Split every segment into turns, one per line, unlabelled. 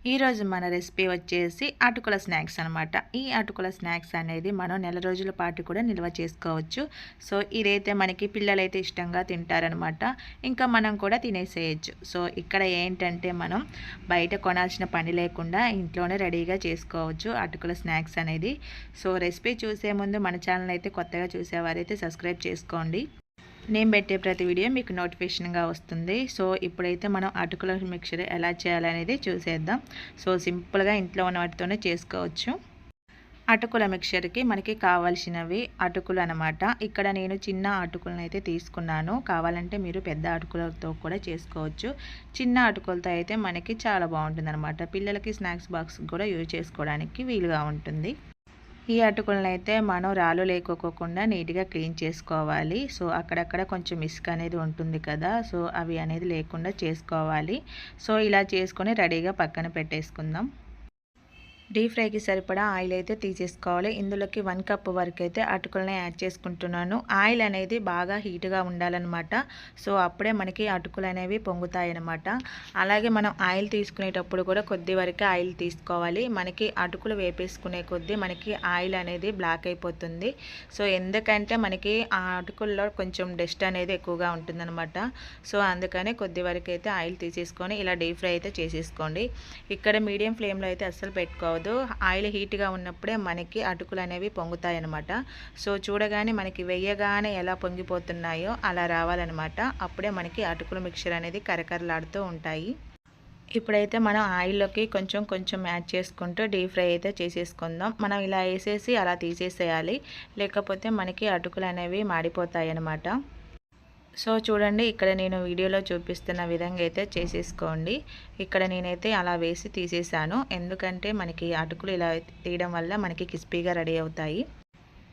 ఈరోజు మన రెసిపీ వచ్చేసి అటుకుల స్నాక్స్ అనమాట. ఈ అటుకుల స్నాక్స్ అనేది మనం నెల రోజుల పాటు కూడా నిల్వ చేసుకోవచ్చు. సో ఇదైతే మనకి పిల్లలైతే ఇష్టంగా తింటారనమాట. ఇంకా మనం కూడా తినేసేయచ్చు. సో ఇక్కడ ఏంటంటే మనం బయట కొనాల్సిన పని లేకుండా ఇంట్లోనే రెడీగా చేసుకోవచ్చు అటుకుల స్నాక్స్ అనేది. సో రెసిపీ చూసే ముందు మన ఛానల్ అయితే కొత్తగా చూసేవారైతే సబ్స్క్రైబ్ చేసుకోండి. నేను పెట్టే ప్రతి వీడియో మీకు నోటిఫికేషన్గా వస్తుంది. సో ఇప్పుడైతే మనం అటుకుల మిక్చర్ ఎలా చేయాలనేది చూసేద్దాం. సో సింపుల్గా ఇంట్లో ఉన్న వాటితోనే చేసుకోవచ్చు. అటుకుల మిక్చర్కి మనకి కావాల్సినవి అటుకులు అనమాట. ఇక్కడ నేను చిన్న అటుకులను అయితే తీసుకున్నాను. కావాలంటే మీరు పెద్ద అటుకులతో కూడా చేసుకోవచ్చు. చిన్న అటుకులతో అయితే మనకి చాలా బాగుంటుంది అనమాట. పిల్లలకి స్నాక్స్ బాక్స్ కూడా యూజ్ చేసుకోవడానికి వీలుగా ఉంటుంది. ఈ అటుకులను అయితే మనం రాళ్ళు లేకోకుండా నీట్గా క్లీన్ చేసుకోవాలి. సో అక్కడక్కడ కొంచెం ఇసుక అనేది ఉంటుంది కదా, సో అవి అనేది లేకుండా చేసుకోవాలి. సో ఇలా చేసుకొని రెడీగా పక్కన పెట్టేసుకుందాం. డీప్ ఫ్రైకి సరిపడా ఆయిల్ అయితే తీసేసుకోవాలి. ఇందులోకి 1 కప్ వరకు అయితే అటుకులని యాడ్ చేసుకుంటున్నాను. ఆయిల్ అనేది బాగా హీట్గా ఉండాలన్నమాట. సో అప్పుడే మనకి అటుకులు అనేవి పొంగుతాయి అన్నమాట. అలాగే మనం ఆయిల్ తీసుకునేటప్పుడు కూడా కొద్ది వరకు ఆయిల్ తీసుకోవాలి. మనకి అటుకులు వేపేసుకునే కొద్దీ మనకి ఆయిల్ అనేది బ్లాక్ అయిపోతుంది. సో ఎందుకంటే మనకి ఆ అటుకుల్లో కొంచెం డస్ట్ అనేది ఎక్కువగా ఉంటుందన్నమాట. సో అందుకని కొద్ది వరకు అయితే ఆయిల్ తీసేసుకొని ఇలా డీప్ ఫ్రై అయితే చేసేసుకోండి. ఇక్కడ మీడియం ఫ్లేమ్లో అయితే అస్సలు పెట్టుకోవాలి. ఆయిల్ హీట్గా ఉన్నప్పుడే మనకి అటుకులు అనేవి పొంగుతాయి అన్నమాట. సో చూడగానే మనకి వెయ్యగానే ఎలా పొంగిపోతున్నాయో అలా రావాలన్నమాట. అప్పుడే మనకి అటుకుల మిక్చర్ అనేది కరకరలాడుతూ ఉంటాయి. ఇప్పుడైతే మనం ఆయిల్లోకి కొంచెం కొంచెం యాడ్ చేసుకుంటూ డీప్ ఫ్రై అయితే చేసేసుకుందాం. మనం ఇలా వేసేసి అలా తీసేసేయాలి, లేకపోతే మనకి అటుకులు అనేవి మాడిపోతాయి అన్నమాట. సో చూడండి, ఇక్కడ నేను వీడియోలో చూపిస్తున్న విధంగా అయితే చేసేసుకోండి. ఇక్కడ నేనైతే అలా వేసి తీసేసాను. ఎందుకంటే మనకి అటుకులు ఇలా తీయడం వల్ల మనకి క్రిస్పీగా రెడీ అవుతాయి.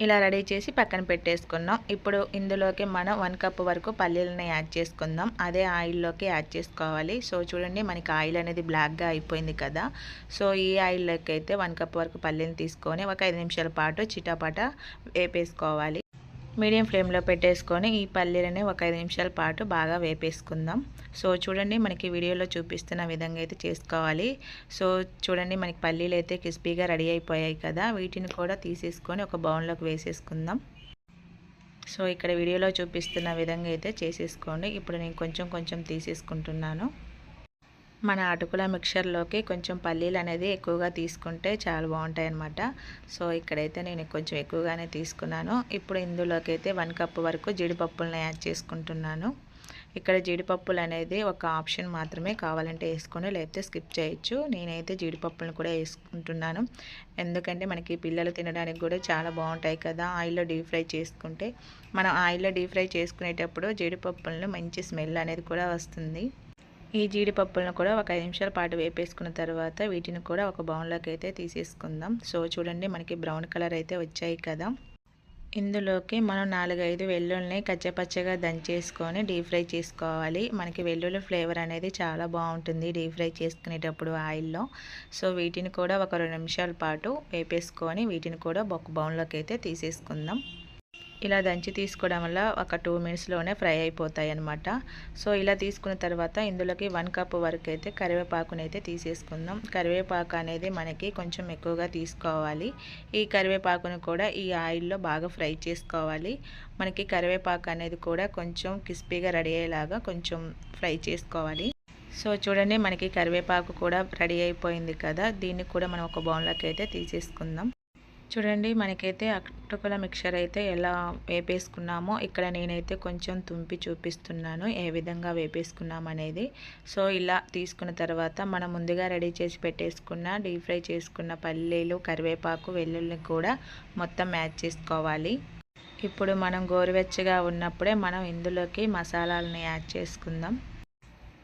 ఇలా రెడీ చేసి పక్కన పెట్టేసుకున్నాం. ఇప్పుడు ఇందులోకి మనం 1 కప్ వరకు పల్లీలను యాడ్ చేసుకుందాం. అదే ఆయిల్లోకి యాడ్ చేసుకోవాలి. సో చూడండి, మనకి ఆయిల్ అనేది బ్లాక్గా అయిపోయింది కదా. సో ఈ ఆయిల్లోకి అయితే 1 కప్ వరకు పల్లీలను తీసుకొని ఒక 5 నిమిషాల పాటు చిటాపట వేపేసుకోవాలి. మీడియం ఫ్లేమ్లో పెట్టేసుకొని ఈ పల్లీలని ఒక 5 నిమిషాల పాటు బాగా వేపేసుకుందాం. సో చూడండి, మనకి వీడియోలో చూపిస్తున్న విధంగా అయితే చేసుకోవాలి. సో చూడండి, మనకి పల్లీలు అయితే క్రిస్పీగా రెడీ అయిపోయాయి కదా. వీటిని కూడా తీసేసుకొని ఒక బౌల్లోకి వేసేసుకుందాం. సో ఇక్కడ వీడియోలో చూపిస్తున్న విధంగా అయితే చేసేసుకోండి. ఇప్పుడు నేను కొంచెం కొంచెం తీసేసుకుంటున్నాను. మన అటుకుల మిక్చర్లోకి కొంచెం పల్లీలు అనేది ఎక్కువగా తీసుకుంటే చాలా బాగుంటాయి అన్నమాట. సో ఇక్కడైతే నేను కొంచెం ఎక్కువగానే తీసుకున్నాను. ఇప్పుడు ఇందులోకి అయితే 1 కప్ వరకు జీడిపప్పులను యాడ్ చేసుకుంటున్నాను. ఇక్కడ జీడిపప్పులు అనేది ఒక ఆప్షన్ మాత్రమే, కావాలంటే వేసుకొని లేకపోతే స్కిప్ చేయొచ్చు. నేనైతే జీడిపప్పులను కూడా వేసుకుంటున్నాను. ఎందుకంటే మనకి పిల్లలు తినడానికి కూడా చాలా బాగుంటాయి కదా ఆయిల్లో డీప్ ఫ్రై చేసుకుంటే. మనం ఆయిల్లో డీప్ ఫ్రై చేసుకునేటప్పుడు జీడిపప్పులను మంచి స్మెల్ అనేది కూడా వస్తుంది. ఈ జీడిపప్పులను కూడా ఒక 5 నిమిషాల పాటు వేపేసుకున్న తర్వాత వీటిని కూడా ఒక బౌల్లోకి అయితే తీసేసుకుందాం. సో చూడండి, మనకి బ్రౌన్ కలర్ అయితే వచ్చాయి కదా. ఇందులోకి మనం 4-5 వెల్లుల్లిని కచ్చపచ్చగా దంచేసుకొని డీప్ ఫ్రై చేసుకోవాలి. మనకి వెల్లుల్లి ఫ్లేవర్ అనేది చాలా బాగుంటుంది డీప్ ఫ్రై చేసుకునేటప్పుడు ఆయిల్లో. సో వీటిని కూడా ఒక 2 నిమిషాల పాటు వేపేసుకొని వీటిని కూడా ఒక బౌల్లోకి అయితే తీసేసుకుందాం. ఇలా దంచి తీసుకోవడం వల్ల ఒక 2 మినిట్స్లోనే ఫ్రై అయిపోతాయి అన్నమాట. సో ఇలా తీసుకున్న తర్వాత ఇందులోకి 1 కప్ వరకు అయితే కరివేపాకుని అయితే తీసేసుకుందాం. కరివేపాకు అనేది మనకి కొంచెం ఎక్కువగా తీసుకోవాలి. ఈ కరివేపాకును కూడా ఈ ఆయిల్లో బాగా ఫ్రై చేసుకోవాలి. మనకి కరివేపాకు అనేది కూడా కొంచెం క్రిస్పీగా రెడీ అయ్యేలాగా కొంచెం ఫ్రై చేసుకోవాలి. సో చూడండి, మనకి కరివేపాకు కూడా రెడీ అయిపోయింది కదా. దీన్ని కూడా మనం ఒక బౌల్లోకి అయితే తీసేసుకుందాం. చూడండి, మనకైతే అటుకుల మిక్చర్ అయితే ఎలా వేపేసుకున్నామో ఇక్కడ నేనైతే కొంచెం తుంపి చూపిస్తున్నాను ఏ విధంగా వేపేసుకున్నాం అనేది. సో ఇలా తీసుకున్న తర్వాత మనం ముందుగా రెడీ చేసి పెట్టేసుకున్న డీప్ ఫ్రై చేసుకున్న పల్లీలు, కరివేపాకు, వెల్లుల్లి కూడా మొత్తం యాడ్ చేసుకోవాలి. ఇప్పుడు మనం గోరువెచ్చగా ఉన్నప్పుడే మనం ఇందులోకి మసాలాలని యాడ్ చేసుకుందాం.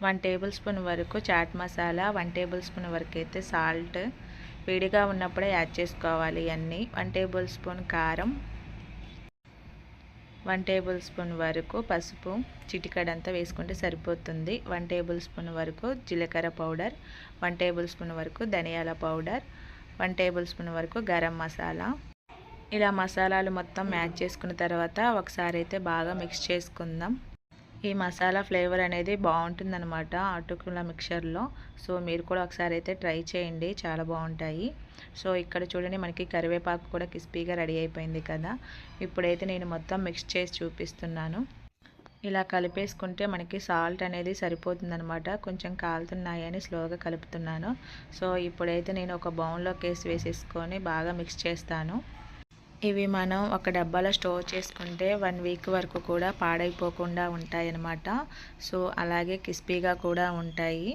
1 టేబుల్ స్పూన్ వరకు చాట్ మసాలా, 1 టేబుల్ స్పూన్ వరకు అయితే సాల్ట్ వేడిగా ఉన్నప్పుడే యాడ్ చేసుకోవాలి అన్నీ. 1 టేబుల్ స్పూన్ కారం, 1 టేబుల్ స్పూన్ వరకు పసుపు, చిటికెడంతా వేసుకుంటే సరిపోతుంది. 1 టేబుల్ స్పూన్ వరకు జీలకర్ర పౌడర్, 1 టేబుల్ స్పూన్ వరకు ధనియాల పౌడర్, 1 టేబుల్ స్పూన్ వరకు గరం మసాలా. ఇలా మసాలాలు మొత్తం యాడ్ చేసుకున్న తర్వాత ఒకసారి అయితే బాగా మిక్స్ చేసుకుందాం. ఈ మసాలా ఫ్లేవర్ అనేది బాగుంటుందన్నమాట అటుకుల మిక్చర్లో. సో మీరు కూడా ఒకసారి అయితే ట్రై చేయండి, చాలా బాగుంటాయి. సో ఇక్కడ చూడండి మనకి కరివేపాకు కూడా క్రిస్పీగా రెడీ అయిపోయింది కదా. ఇప్పుడైతే నేను మొత్తం మిక్స్ చేసి చూపిస్తున్నాను. ఇలా కలిపేసుకుంటే మనకి సాల్ట్ అనేది సరిపోతుందనమాట. కొంచెం కాలుతున్నాయని స్లోగా కలుపుతున్నాను. సో ఇప్పుడైతే నేను ఒక బౌన్లోకి వేసేసుకొని బాగా మిక్స్ చేస్తాను. ఇవి మనం ఒక డబ్బాలో స్టోర్ చేసుకుంటే 1 వీక్ వరకు కూడా పాడైపోకుండా ఉంటాయన్నమాట. సో అలాగే క్రిస్పీగా కూడా ఉంటాయి.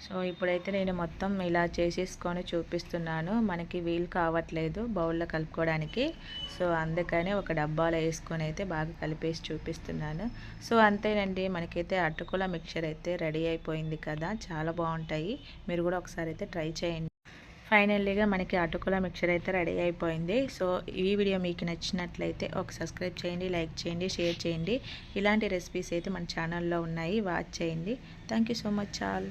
సో ఇప్పుడైతే నేను మొత్తం ఇలా చేసేసుకొని చూపిస్తున్నాను. మనకి వీలు కావట్లేదు బౌల్లో కలుపుకోవడానికి. సో అందుకని ఒక డబ్బాలో వేసుకొని అయితే బాగా కలిపేసి చూపిస్తున్నాను. సో అంతేనండి, మనకైతే అటుకుల మిక్చర్ అయితే రెడీ అయిపోయింది కదా. చాలా బాగుంటాయి, మీరు కూడా ఒకసారి అయితే ట్రై చేయండి. ఫైనల్లీగా మనకి అటుకుల మిక్చర్ అయితే రెడీ అయిపోయింది. సో ఈ వీడియో మీకు నచ్చినట్లయితే ఒక సబ్స్క్రైబ్ చేయండి, లైక్ చేయండి, షేర్ చేయండి. ఇలాంటి రెసిపీస్ అయితే మన ఛానల్లో ఉన్నాయి, వాచ్ చేయండి. Thank you so much all.